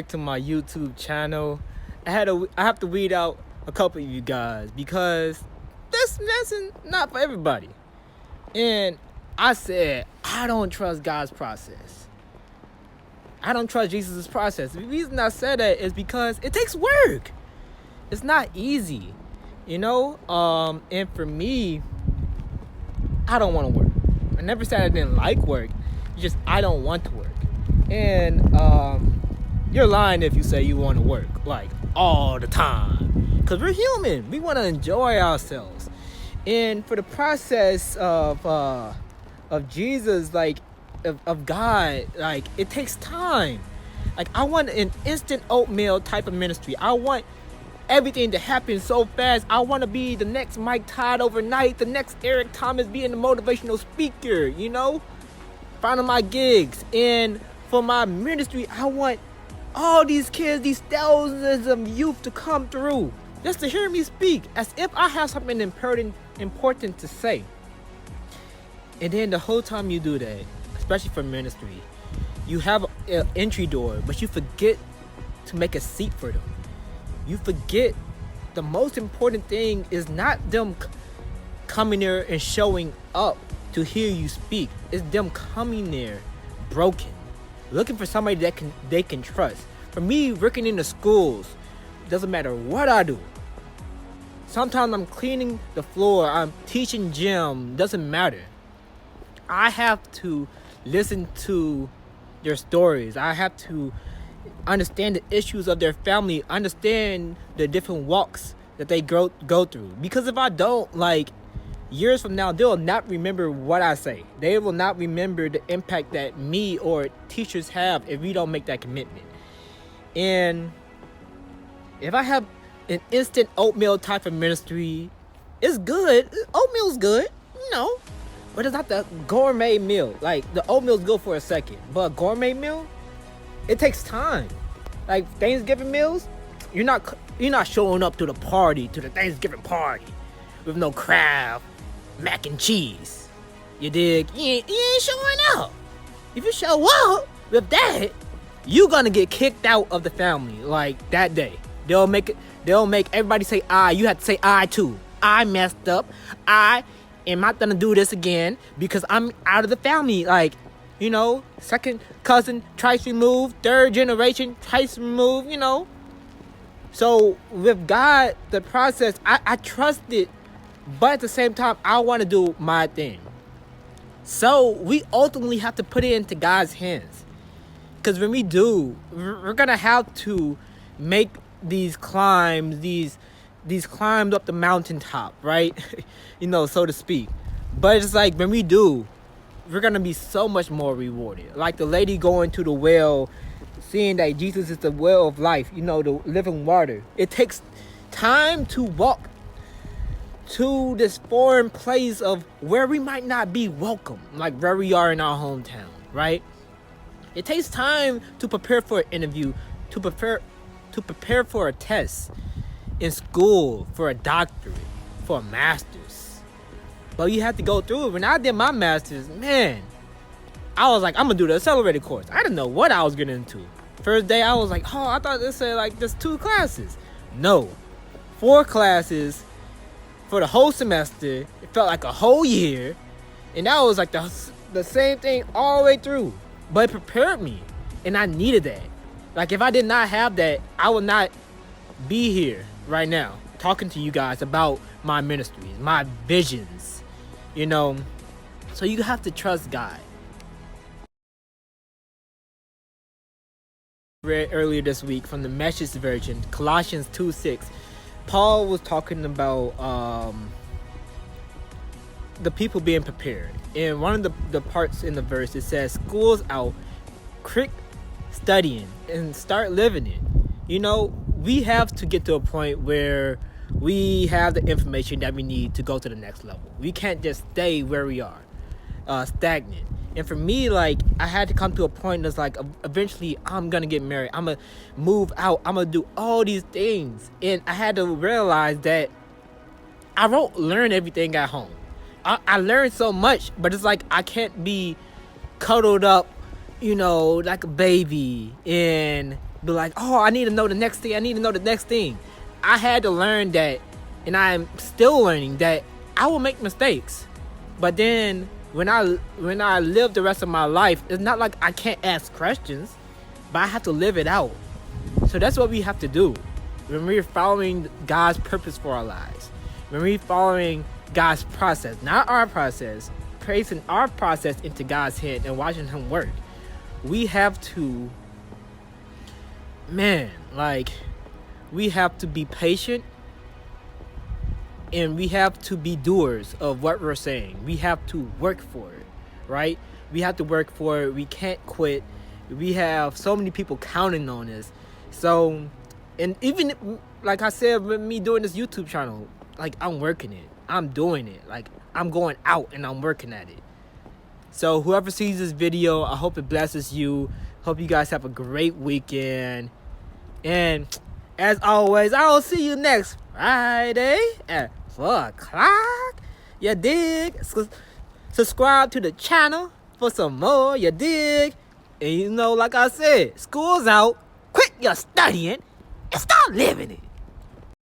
back to my YouTube channel. I have to weed out a couple of you guys because this lesson not for everybody. And I said I don't trust God's process. I don't trust Jesus' process. The reason I said that is because it takes work. It's not easy, And for me, I don't want to work. I never said I didn't like work. It's just I don't want to work. And you're lying if you say you want to work like all the time, because we're human. We want to enjoy ourselves. And for the process of Jesus, of God, it takes time. I want an instant oatmeal type of ministry. I want everything to happen so fast. I want to be the next Mike Todd overnight, the next Eric Thomas being the motivational speaker, finding my gigs. And for my ministry, I want all these kids, these thousands of youth to come through just to hear me speak as if I have something important to say. And then the whole time you do that, especially for ministry, you have an entry door, but you forget to make a seat for them. You forget the most important thing is not them coming there and showing up to hear you speak. It's them coming there broken, looking for somebody that they can trust. For me, working in the schools, doesn't matter what I do. Sometimes I'm cleaning the floor, I'm teaching gym, doesn't matter. I have to listen to their stories. I have to understand the issues of their family, understand the different walks that they go through. Because if I don't, years from now, they'll not remember what I say. They will not remember the impact that me or teachers have if we don't make that commitment. And if I have an instant oatmeal type of ministry, it's good. Oatmeal's good, but it's not the gourmet meal. The oatmeal's good for a second, but a gourmet meal, it takes time. Thanksgiving meals, you're not showing up to the Thanksgiving party with no crab, mac and cheese. You dig? You ain't showing up. If you show up with that, you gonna get kicked out of the family that day. They'll make everybody say I. You have to say I too. I messed up. I am not gonna do this again because I'm out of the family. Second cousin twice removed, third generation twice removed, So with God, the process, I trust it, but at the same time, I want to do my thing. So we ultimately have to put it into God's hands. Because when we do, we're going to have to make these climbs, these climbs up the mountaintop, right? So to speak. But it's when we do, we're going to be so much more rewarded. Like the lady going to the well, seeing that Jesus is the well of life, the living water. It takes time to walk to this foreign place of where we might not be welcome, like where we are in our hometown, right? It takes time to prepare for an interview, to prepare for a test in school, for a doctorate, for a master's. But you have to go through it. When I did my master's, man, I was I'm gonna do the accelerated course. I didn't know what I was getting into. First day, I was I thought this said just 2 classes. No, 4 classes for the whole semester. It felt like a whole year, and that was the same thing all the way through. But it prepared me, and I needed that. If I did not have that, I would not be here right now talking to you guys about my ministries, my visions, So you have to trust God. Read earlier this week from the Message version, Colossians 2:6. Paul was talking about the people being prepared. And one of the parts in the verse, it says, school's out, quit studying and start living it. We have to get to a point where we have the information that we need to go to the next level. We can't just stay where we are, stagnant. And for me, I had to come to a point that's eventually I'm going to get married. I'm going to move out. I'm going to do all these things. And I had to realize that I won't learn everything at home. I learned so much, but it's I can't be cuddled up, like a baby and be like, oh, I need to know the next thing. I need to know the next thing. I had to learn that, and I'm still learning that I will make mistakes. But then when I live the rest of my life, it's not like I can't ask questions, but I have to live it out. So that's what we have to do when we're following God's purpose for our lives. When we're following God's process, not our process, placing our process into God's hand and watching Him work. We have to, we have to be patient, and we have to be doers of what we're saying. We have to work for it, right? We have to work for it. We can't quit. We have so many people counting on us. So, and even like I said, with me doing this YouTube channel, like, I'm working it. I'm doing it. Like, I'm going out and I'm working at it. So whoever sees this video, I hope it blesses you. Hope you guys have a great weekend. And as always, I'll see you next Friday at 4 o'clock. You dig? Subscribe to the channel for some more. You dig? And like I said, school's out. Quit your studying and start living it.